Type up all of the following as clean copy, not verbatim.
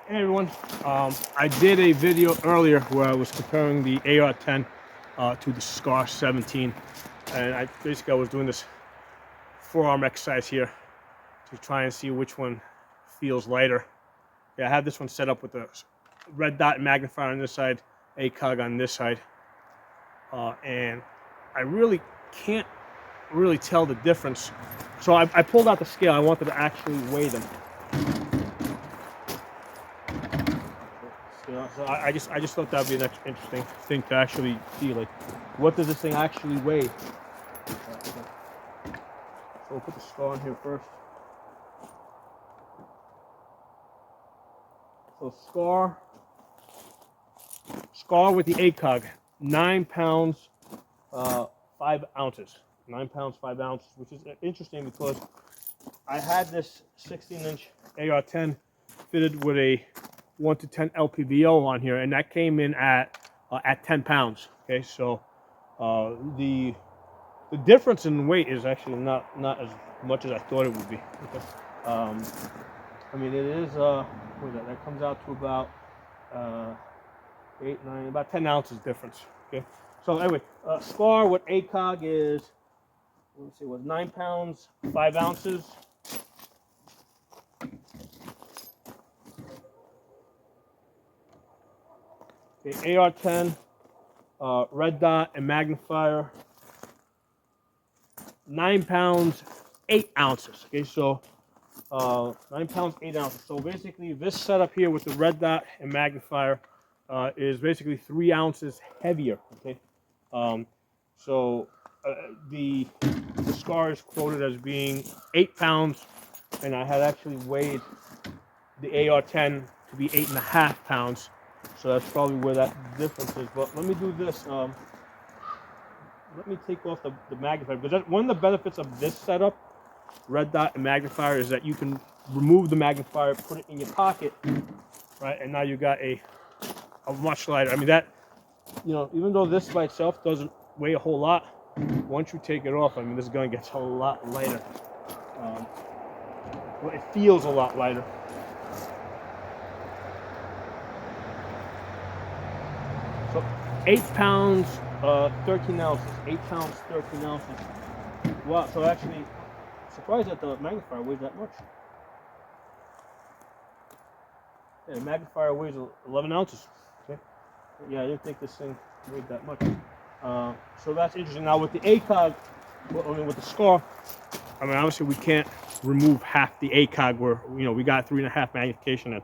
Hey everyone, I did a video earlier where I was comparing the AR-10 to the Scar17, and I was doing this forearm exercise here to try and see which one feels lighter. Yeah, I have this one set up with the red dot magnifier on this side, ACOG on this side, and I really can't really tell the difference. So I pulled out the scale. I wanted to actually weigh them. So I just thought that would be an interesting thing to actually see, like, what does this thing actually weigh? So we'll put the Scar on here first. So Scar with the ACOG, 9 pounds, 5 ounces. 9 pounds, 5 ounces, which is interesting because I had this 16-inch AR-10 fitted with a 1 to 10 LPVO on here, and that came in at 10 pounds. Okay, so the difference in weight is actually not as much as I thought it would be. Okay. I mean, it is what is that? That comes out to about 8, 9, about 10 ounces difference. Okay, so anyway, Scar with ACOG is, let's see, was 9 pounds, 5 ounces. Okay, AR-10, red dot and magnifier, 9 pounds, 8 ounces. Okay, so 9 pounds, 8 ounces. So basically, this setup here with the red dot and magnifier is basically 3 ounces heavier. Okay, so the Scar is quoted as being 8 pounds, and I had actually weighed the AR-10 to be 8.5 pounds. So that's probably where that difference is. But let me do this. Let me take off the magnifier, because one of the benefits of this setup, red dot and magnifier, is that you can remove the magnifier, put it in your pocket, right? And now you got a much lighter. I mean, that, you know, even though this by itself doesn't weigh a whole lot, once you take it off, I mean, this gun gets a lot lighter. Well, it feels a lot lighter. So 8 pounds, 13 ounces. 8 pounds, 13 ounces. Wow, so actually, surprised that the magnifier weighs that much. Yeah, the magnifier weighs 11 ounces. Okay. Yeah, I didn't think this thing weighed that much. So that's interesting. Now with the ACOG, I mean with the Scar, I mean obviously we can't remove half the ACOG. Where, you know, we got 3.5 magnification, and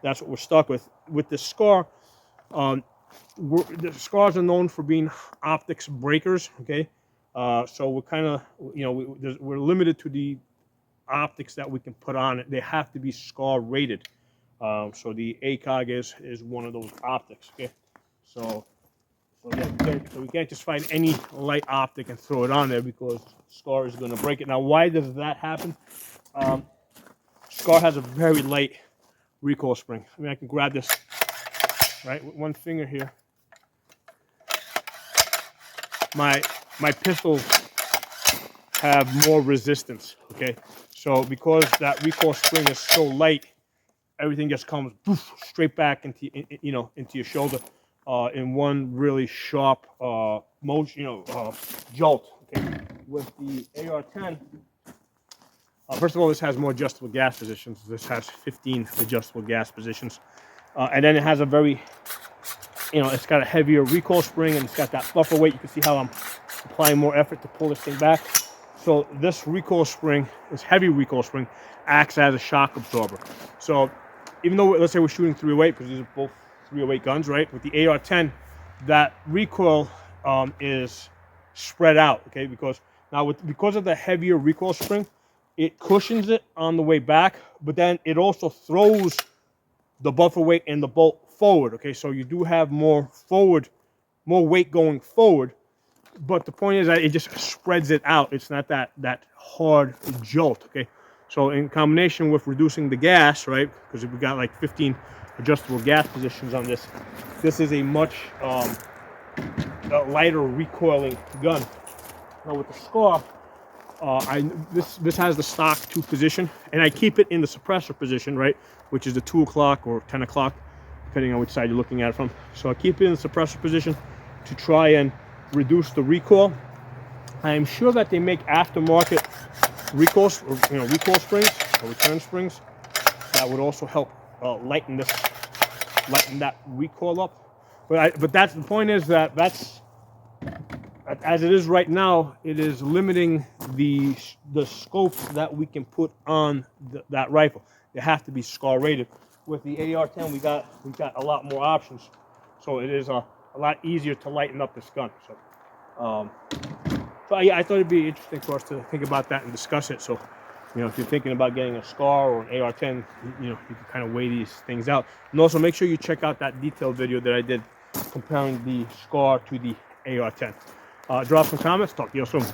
that's what we're stuck with. With the Scar, the Scars are known for being optics breakers. Okay, so we're kind of, you know, we're limited to the optics that we can put on it. They have to be Scar rated. So the ACOG is one of those optics. Okay, so we can't just find any light optic and throw it on there, because Scar is going to break it. Now, why does that happen? Scar has a very light recoil spring. I mean, I can grab this right with one finger here. My pistols have more resistance. Okay, so because that recoil spring is so light, everything just comes poof, straight back into, you know, into your shoulder in one really sharp motion, you know, jolt. Okay, with the AR-10, first of all, this has more adjustable gas positions. This has 15 adjustable gas positions, and then it has a very, you know, it's got a heavier recoil spring, and it's got that buffer weight. You can see how I'm applying more effort to pull this thing back. So this recoil spring, this heavy recoil spring, acts as a shock absorber. So even though, let's say we're shooting 308, because these are both 308 guns, right? With the AR-10, that recoil is spread out, okay? Because now because of the heavier recoil spring, it cushions it on the way back, but then it also throws the buffer weight and the bolt forward, okay? So you do have more weight going forward, but the point is that it just spreads it out. It's not that hard jolt, okay? So in combination with reducing the gas, right, because we got like 15 adjustable gas positions on this, this is a much lighter recoiling gun. Now with the Scar, This has the stock 2 position, and I keep it in the suppressor position, right, which is the 2 o'clock or 10 o'clock, depending on which side you're looking at it from. So I keep it in the suppressor position to try and reduce the recoil. I am sure that they make aftermarket recoil, recoil springs or return springs that would also help lighten that recoil up. But that's the point, is that's as it is right now, it is limiting the scope that we can put on that rifle. They have to be Scar rated. With the AR-10, we got a lot more options, so it is a lot easier to lighten up this gun. So, yeah, I thought it'd be interesting for us to think about that and discuss it. So, if you're thinking about getting a Scar or an AR-10, you can kind of weigh these things out. And also make sure you check out that detailed video that I did comparing the Scar to the AR-10. Drop some comments. Talk to you soon.